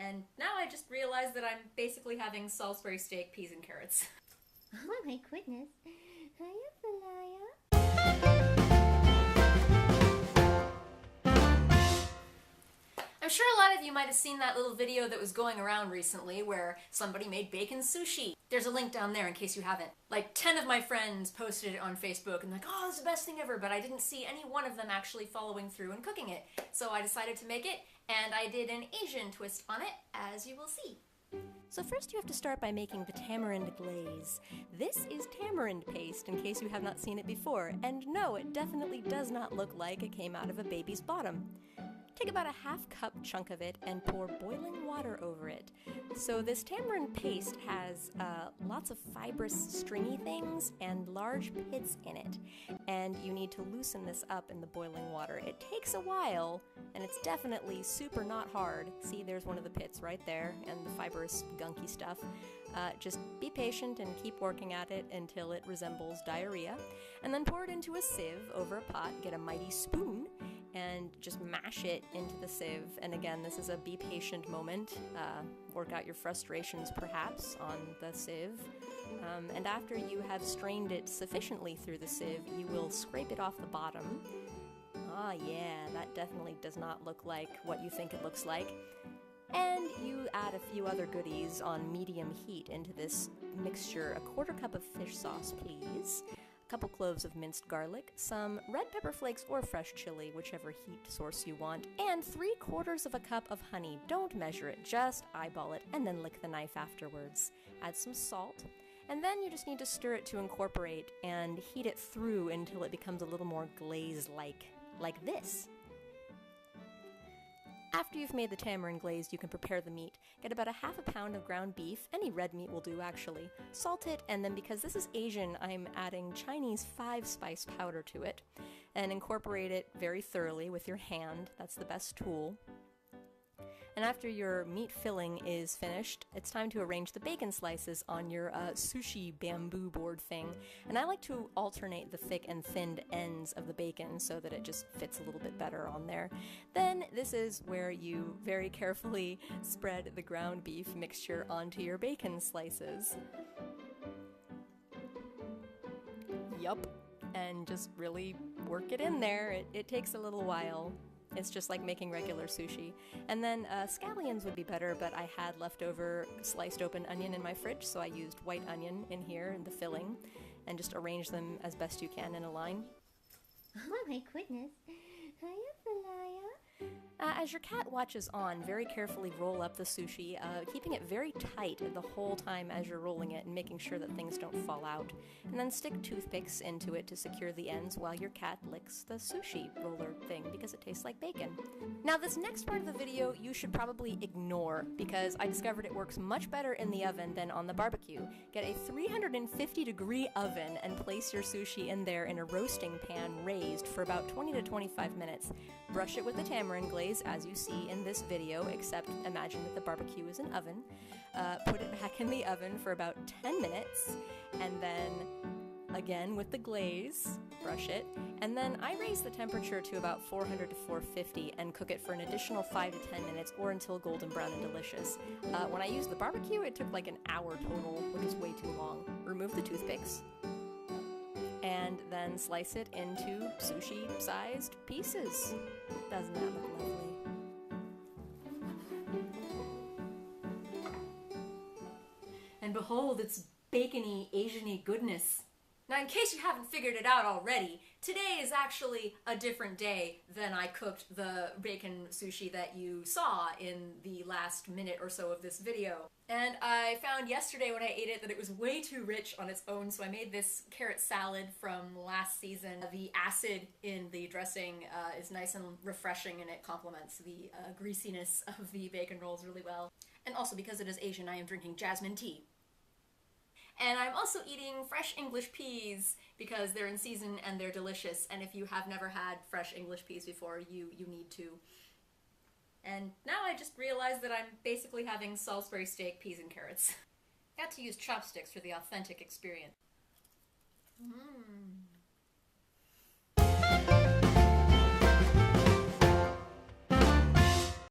And now I just realized that I'm basically having Salisbury steak, peas, and carrots. Oh my goodness. Hiya, Falaya. I'm sure a lot of you might have seen that little video that was going around recently where somebody made bacon sushi. There's a link down there in case you haven't. Like 10 of my friends posted it on Facebook and like, oh, it's the best thing ever, but I didn't see any one of them actually following through and cooking it. So I decided to make it, and I did an Asian twist on it, as you will see. So first you have to start by making the tamarind glaze. This is tamarind paste, in case you have not seen it before, and no, it definitely does not look like it came out of a baby's bottom. Take about a half-cup chunk of it and pour boiling water over it. So this tamarind paste has lots of fibrous stringy things and large pits in it, and you need to loosen this up in the boiling water. It takes a while, and it's definitely super not hard. See, there's one of the pits right there, and the fibrous gunky stuff. Just be patient and keep working at it until it resembles diarrhea, and then pour it into a sieve over a pot, get a mighty spoon, and just mash it into the sieve. And again, this is a be patient moment. Work out your frustrations perhaps on the sieve. And after you have strained it sufficiently through the sieve, you will scrape it off the bottom. Ah yeah, that definitely does not look like what you think it looks like. And you add a few other goodies on medium heat into this mixture. A quarter cup of fish sauce, please. A couple cloves of minced garlic, some red pepper flakes or fresh chili, whichever heat source you want, and 3/4 of a cup of honey. Don't measure it, just eyeball it, and then lick the knife afterwards. Add some salt, and then you just need to stir it to incorporate and heat it through until it becomes a little more glaze-like, like this. After you've made the tamarind glaze, you can prepare the meat. Get about a half a pound of ground beef, any red meat will do actually. Salt it, and then because this is Asian, I'm adding Chinese 5-spice powder to it, and incorporate it very thoroughly with your hand. That's the best tool. And after your meat filling is finished, it's time to arrange the bacon slices on your sushi bamboo board thing. And I like to alternate the thick and thinned ends of the bacon so that it just fits a little bit better on there. Then this is where you very carefully spread the ground beef mixture onto your bacon slices. Yup. And just really work it in there. It takes a little while. It's just like making regular sushi. And then scallions would be better, but I had leftover sliced open onion in my fridge, so I used white onion in here in the filling, and just arrange them as best you can in a line. Oh my goodness. Hiya, Falaya. As your cat watches on, very carefully roll up the sushi, keeping it very tight the whole time as you're rolling it and making sure that things don't fall out. And then stick toothpicks into it to secure the ends while your cat licks the sushi roller thing because it tastes like bacon. Now this next part of the video you should probably ignore because I discovered it works much better in the oven than on the barbecue. Get a 350-degree oven and place your sushi in there in a roasting pan raised for about 20 to 25 minutes. Brush it with the tamarind glaze as you see in this video, except imagine that the barbecue is an oven. Put it back in the oven for about 10 minutes, and then again with the glaze, brush it, and then I raise the temperature to about 400 to 450 and cook it for an additional 5 to 10 minutes or until golden brown and delicious. When I used the barbecue, it took like an hour total, which is way too long. Remove the toothpicks, and then slice it into sushi-sized pieces. Doesn't that look lovely? And behold, it's bacony, Asian-y goodness. Now, in case you haven't figured it out already, today is actually a different day than I cooked the bacon sushi that you saw in the last minute or so of this video. And I found yesterday when I ate it that it was way too rich on its own, so I made this carrot salad from last season. The acid in the dressing is nice and refreshing, and it complements the greasiness of the bacon rolls really well. And also, because it is Asian, I am drinking jasmine tea. And I'm also eating fresh English peas because they're in season and they're delicious. And if you have never had fresh English peas before, you need to. And now I just realized that I'm basically having Salisbury steak, peas, and carrots. Got to use chopsticks for the authentic experience. Mmm.